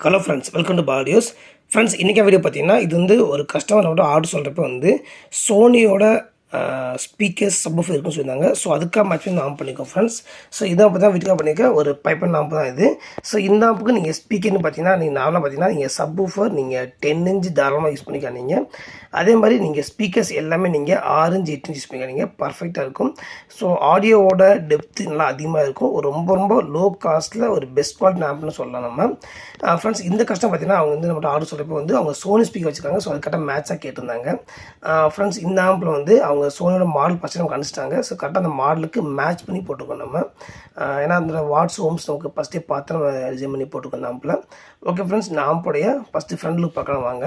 Hello friends, welcome to பாடியோஸ். Friends, இன்றைக்கி video பார்த்தீங்கன்னா இது வந்து ஒரு கஸ்டமரோட ஆர்டர் சொல்கிறப்ப வந்து சோனியோட ஸ்பீக்கர்ஸ் சப்வூஃபர் இருக்குன்னு சொல்லியிருந்தாங்க. ஸோ அதுக்காக மேட்ச் பண்ணி ஆன் பண்ணிக்கோ ஃப்ரெண்ட்ஸ். ஸோ இதை அப்போ தான் வீட்டுக்காக பண்ணிக்க ஒரு பைப்பன் ஆம்பு தான் இது. ஸோ இந்த ஆம்புக்கு நீங்கள் ஸ்பீக்கர்னு பார்த்தீங்கன்னா நீங்கள் நார்மலாக பார்த்தீங்கன்னா நீங்கள் சப்வூஃபர் நீங்கள் 10 இன்ச் தாராளமாக யூஸ் பண்ணிக்காதீங்க. அதே மாதிரி நீங்கள் ஸ்பீக்கர்ஸ் எல்லாமே நீங்கள் 6 இன்ச் 8 இன்ச் யூஸ் பண்ணிக்காதீங்க, பர்ஃபெக்டாக இருக்கும். ஸோ ஆடியோவோட டெப்த்து நல்லா அதிகமாக இருக்கும். ஒரு ரொம்ப லோ காஸ்ட்டில் ஒரு பெஸ்ட் குவாலிட்டி ஆம்ப்னு சொல்லலாம் நம்ம. ஃப்ரெண்ட்ஸ், இந்த கஷ்டம் பார்த்தீங்கன்னா அவங்க வந்து நம்மகிட்ட ஆர்டர் சொல்கிறப்போ வந்து அவங்க சோனி ஸ்பீக்கர் வச்சுருக்காங்க. ஸோ அது கரெக்டாக மேட்சாக கேட்டிருந்தாங்க. ஃப்ரெண்ட்ஸ், இந்த ஆம்பில் வந்து அவங்க சோனியோட மாடல் ஃபஸ்ட்டு நமக்கு அனுப்பிச்சிட்டாங்க. ஸோ கரெக்டாக அந்த மாடலுக்கு மேட்ச் பண்ணி போட்டுக்கோம் நம்ம. ஏன்னா அந்த வாட்ஸ் ஹோம்ஸ் நமக்கு ஃபஸ்ட்டே பார்த்து நம்ம டிசைன் பண்ணி போட்டுக்கோம் அந்த ஆம்பில். ஓகே ஃப்ரெண்ட்ஸ், இந்த ஆம்போடைய ஃபஸ்ட்டு ஃப்ரண்ட் லுக் பார்க்கலாம் வாங்க.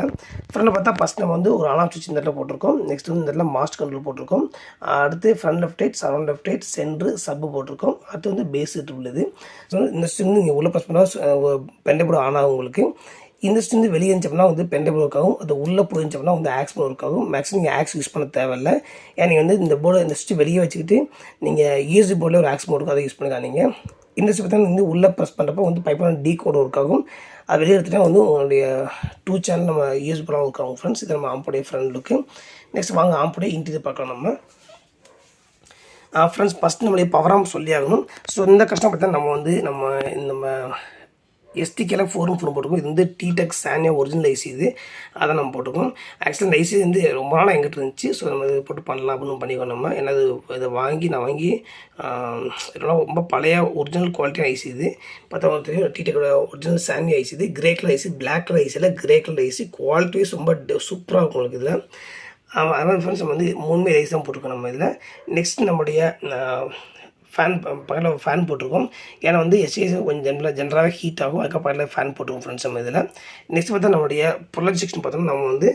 ஃப்ரண்டில் பார்த்தா ஃபஸ்ட் நம்ம வந்து ஒரு அலாம் சுவிட்ச் இந்த இடத்துல போட்டிருக்கோம். நெக்ஸ்ட் வந்து இந்த இடத்துல மாஸ்டர் கண்ட்ரோல் போட்டிருக்கோம். அடுத்து front left right, surround left right, centre சப்பு போட்டிருக்கோம். அடுத்து வந்து பேஸ் உள்ளது. ஸோ இந்த ஸ்ட்ரிங் நீங்கள் உள்ளே ப்ரெஸ் பண்ணால் பெண்டபோர்டு ஆன் ஆகும் உங்களுக்கு. இந்த ஸ்டிங் வெளியே இருந்துச்சோம்னா வந்து பெண்டபிள் ஒர்க் ஆகும். அது உள்ளே போயிருந்துச்சோம்னா வந்து ஆக்ஸ் ஒர்க் ஆகும். மேக்ஸிமம் நீங்கள் ஆக்ஸ் யூஸ் பண்ண தேவையில்லை. ஏன்னா நீங்கள் வந்து இந்த போர்டு இந்த ஸ்டிச் வெளியே வச்சுக்கிட்டு நீங்கள் யூஎஸ்பி போர்டில் ஒரு ஆக்ஸ் இருக்கும், அதை யூஸ் பண்ணிக்காதீங்க. இந்த ஸ்டிச் பார்த்தா வந்து உள்ளே ப்ரெஸ் பண்ணுறப்போ வந்து பைப்பான டீ கோட் ஒர்க் ஆகும். அது வெளியே எடுத்துகிட்டா வந்து உங்களுடைய 2 சேனல் நம்ம யூஎஸ்பி போர்டாக ஒர்க் ஆகும் ஃப்ரெண்ட்ஸ். இது நம்ம ஆம்புடைய ஃப்ரண்ட் லுக்கு. நெக்ஸ்ட் வாங்க ஆம்புடைய இன்டீரியர் பார்க்கலாம் நம்ம. ஃப்ரெண்ட்ஸ், ஃபஸ்ட் நம்மளுடைய பவராக சொல்லி ஆகணும். ஸோ இந்த கஷ்டம் பார்த்தா நம்ம எஸ்டிகேல 4 போட்டுருக்கோம். இது வந்து டிடெக் சானியா ஒரிஜினல் ஐசி இது, அதை நம்ம போட்டுக்கோம். ஆக்சுவலி இந்த ஐசி வந்து ரொம்ப நாளாக எங்கிட்ட இருந்துச்சு. ஸோ நம்ம இதை போட்டு பண்ணலாம் அப்படின்னு பண்ணிக்கோம் நம்ம. ஏன்னா அது இதை நான் வாங்கி ரொம்ப பழைய ஒரிஜினல் குவாலிட்டியான ஐசி இது. பார்த்தா தெரியும், டிடெக்கோட ஒரிஜினல் சானியா ஐசி இது. Grey colour IC, black colour ஐசியில் கிரே கலர் ஐசி. குவாலிட்டி ரொம்ப சூப்பராக இருக்கும் உங்களுக்கு இதில். அதனால் ஃப்ரெண்ட்ஸ் நம்ம வந்து 3 ஐசி தான் போட்டிருக்கோம் நம்ம இதில். நெக்ஸ்ட் நம்முடைய ஃபேன் பக்கத்தில் ஃபேன் போட்டிருக்கோம். ஏன்னா வந்து எஸ்ஏசி கொஞ்சம் ஜென்ரலாகவே ஹீட் ஆகும். அதுக்கு பக்கத்தில் ஃபேன் போட்டிருக்கோம் ஃப்ரெண்ட்ஸ் நம்ம இதில். நெக்ஸ்ட் பார்த்தா நம்மளுடைய ப்ரொடக்ட் செக்ஷன் பார்த்தோம்னா நம்ம வந்து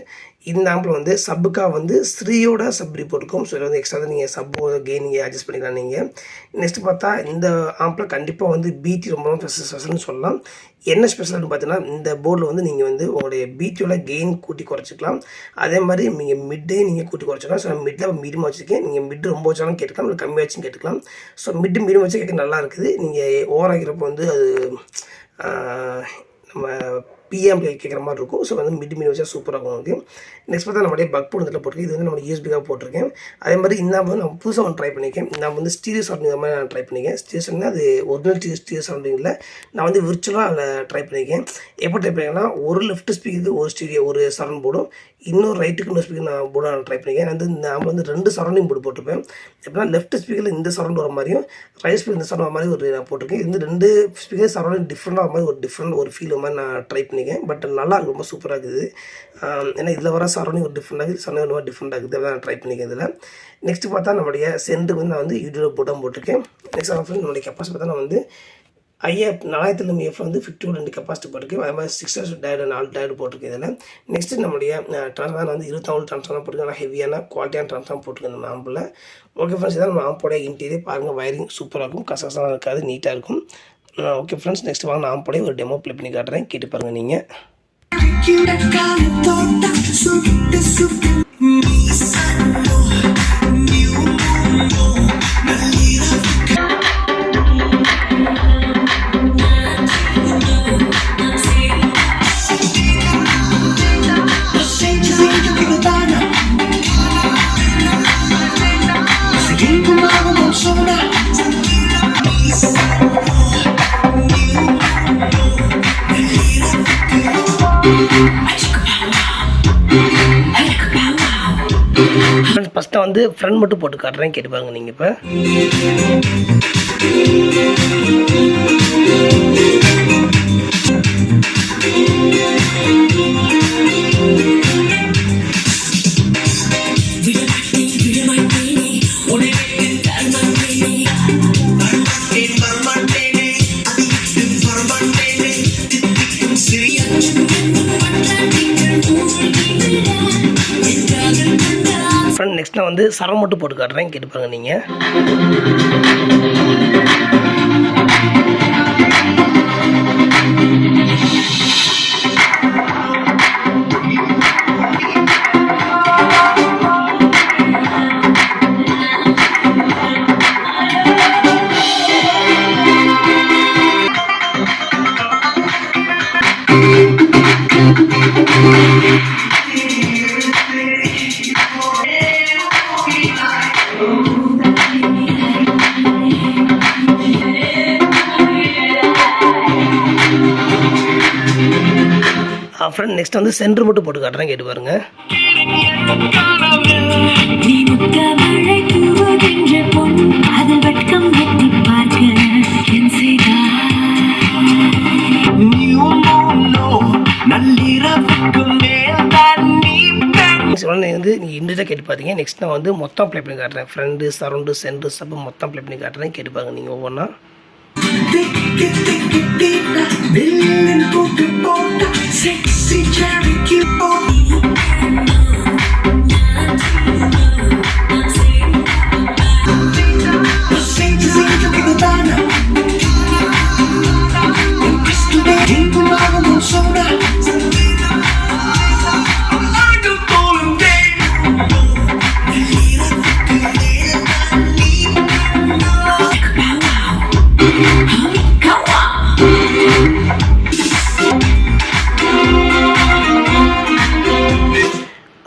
இந்த ஆம்பில் வந்து சப்புக்காக வந்து ஸ்ரீயோட சப்ரி போட்டிருக்கோம். ஸோ இதில் வந்து எக்ஸ்ட்ரா தான் நீங்கள் சப்போட கெயின் நீங்கள் அட்ஜஸ்ட் பண்ணிக்கலாம் நீங்கள். நெக்ஸ்ட் பார்த்தா இந்த ஆம்பில் கண்டிப்பாக வந்து பிடி ரொம்ப ஸ்பெஷல்னு சொல்லலாம். என்ன ஸ்பெஷல்னு பார்த்தீங்கன்னா இந்த போர்டில் வந்து நீங்கள் வந்து உங்களுடைய பிடியோட கெயின் கூட்டி குறைச்சிக்கலாம். அதே மாதிரி நீங்கள் மிட்டே நீங்கள் கூட்டி குறைச்சிக்கலாம். ஸோ மிட்டில் மீடியமாக வச்சுருக்கேன். நீங்கள் மிட்டு ரொம்ப வச்சாலும் கேட்டுக்கலாம், இல்லை கம்மியாக வச்சும் கேட்டுக்கலாம். ஸோ மிட்டு மீடியம் வச்சு கேட்க நல்லா இருக்குது. நீங்கள் ஓவர் ஆகிறப்போ வந்து அது நம்ம பிஎம் கேட்குற மாதிரி இருக்கும். ஸோ வந்து மிட் வச்சா சூப்பராக இருக்கும் உங்களுக்கு. நெக்ஸ்ட் பார்த்தா நம்மளுடைய பக் போர்டு இதில் போட்டிருக்கேன். இது வந்து நம்ம யூஎஸ்பிக்காக போட்டிருக்கேன். அதே மாதிரி இந்த வந்து நான் புதுசாக ஒன்று ட்ரை பண்ணியிருக்கேன். நான் வந்து ஸ்டீரியோ சரௌண்டிங் மாதிரி நான் ட்ரை பண்ணியிருக்கேன். ஸ்டீரியோ சரௌண்டிங் அது ஒரிஜினல் ஸ்டீரியோ சரௌண்டிங்கில் நான் வந்து விர்ச்சுவலாக அதில் ட்ரை பண்ணியிருக்கேன். எப்போ ட்ரை பண்ணியிருக்கேன்னா ஒரு லெஃப்ட் ஸ்பீக்கருக்கு ஒரு ஸ்டீரியோ ஒரு சரௌண்ட் போர்டும், இன்னொரு ரைட்டுக்கு இன்னொரு ஸ்பீக்கர் நான் போர்டாக நான் ட்ரை பண்ணியிருக்கேன். வந்து நான் வந்து 2 சரௌண்டிங் போர்டு போட்டிருப்பேன். எப்படின்னா லெஃப்ட் ஸ்பீக்கரில் இந்த சரௌண்ட் வர மாதிரியும் ரைட் ஸ்பீக்கர் இந்த சரௌண்ட் வர மாதிரி ஒரு நான் போட்டிருக்கேன். இந்த 2 ஸ்பீக்கர் சரௌண்டிங் டிஃப்ரெண்டாக மாதிரி ஒரு ஃபீல் மாதிரி நான் ட்ரை பண்ணியிருக்கேன். பட் நல்லா ரொம்ப சூப்பராக இருக்குது. ஏன்னா இதில் வர சரௌண்டிங் ஒரு டிஃப்ரெண்டாக இருக்குது, சரௌண்டிங் ரொம்ப டிஃப்ரெண்டாக இருக்குது. அதை நான் ட்ரை பண்ணியிருக்கேன் இதில். நெக்ஸ்ட் பார்த்தா நம்மளுடைய சென்டருக்கு வந்து நான் வந்து யூடியூப் போட்டிருக்கேன். நெக்ஸ்ட் நம்மளுடைய கெப்பாசிட்டி பார்த்தா நான் வந்து 4000 mAh வந்து 52 கெப்பாசிட்டி போட்டிருக்கேன். அதே மாதிரி 6 டயர்டு 4 டயர்டு போட்டிருக்கேன் இதில். நெக்ஸ்ட்டு நம்மளுடைய ட்ரான்ஸ்ஃபார்மர் வந்து 24 ட்ரான்ஸ்ஃபார்மர் போட்டிருக்கேன். நல்லா ஹெவியான குவாலிட்டியான ட்ரான்ஸ்ஃபார்மர் போட்டிருக்கேன் இந்த ஆம்பில். ஓகே ஃப்ரெண்ட்ஸ், இதான் நம்ம ஆம்போடைய இன்டீரியர் பாருங்கள். வயரிங் சூப்பராக இருக்கும், கசகசமாக இருக்காது, நீட்டாக இருக்கும். ஓகே ஃப்ரெண்ட்ஸ், நெக்ஸ்ட் வாங்க நான் ஆம்போடைய ஒரு டெமோ ப்ளே பண்ணி காட்டுறேன், கேட்டு பாருங்கள் நீங்கள். ஃபஸ்ட்டாக வந்து ஃப்ரண்ட் மட்டும் போட்டு காட்டுறேன், கேட்டு பாருங்கள் நீங்கள். இப்போ நெக்ஸ்ட் நான் வந்து சரம் மட்டும் போட்டு காட்டுறேன், கேட்டு பாருங்கள் நீங்கள். ஃப்ரெண்ட் நெக்ஸ்ட் வந்து சென்டர் மட்டும் போட்டு காட்டுறேன், கேட்டு பாருங்க. வந்து நீங்கள் இண்டிவிஜுவலாக கேட்டு பார்த்தீங்க. நெக்ஸ்ட் நான் வந்து மொத்தம் ப்ளே பண்ணி காட்டுறேன். ஃப்ரெண்டு, சரௌண்டு, சென்டர், சப்பு மொத்தம் ப்ளே பண்ணி காட்டுறேன், கேட்டு பாருங்க நீங்கள் ஒவ்வொன்றா.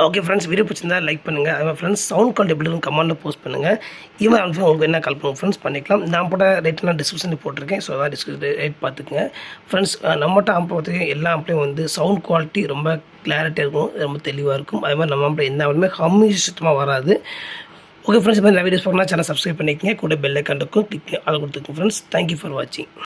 ஓகே ஃப்ரெண்ட்ஸ், வீடியோ பிடிச்சிருந்தா லைக் பண்ணுங்கள். அதே மாதிரி ஃப்ரெண்ட்ஸ் சவுண்ட் குவாலிட்டி எப்படி இருக்கும் கமெண்ட்டில் போஸ்ட் பண்ணுங்கள். ஈவன் அனுப்பி உங்களுக்கு என்ன கால் பண்ணுங்கள் ஃப்ரெண்ட்ஸ், பண்ணிக்கலாம். நான் போட்ட ரேட்டெல்லாம் டிஸ்கிரிப்ஷனில் போட்டிருக்கேன். ஸோ அதான் ரேட் பார்த்துக்குங்க ஃப்ரெண்ட்ஸ். நம்மகிட்ட ஆம்பளத்துக்கு எல்லா ஆம்பளையும் வந்து சவுண்ட் குவாலிட்டி ரொம்ப கிளாரிட்டியாக இருக்கும், ரொம்ப தெளிவாக இருக்கும். அதே மாதிரி நம்ம ஆம்பளை எந்த ஆம்பளுமே ஹம்மிங் சுத்தமாக வராது. ஓகே ஃப்ரெண்ட்ஸ், இந்த மாதிரி வீடியோஸ் பார்க்கணும் சேனல் சப்ஸ்கிரைப் பண்ணிக்கங்க. கூட பெல் ஐக்கான் இருக்கும், கிளிக் அதை கொடுத்துக்கோங்க ஃப்ரெண்ட்ஸ். தேங்க்யூ ஃபார் வாட்சிங்.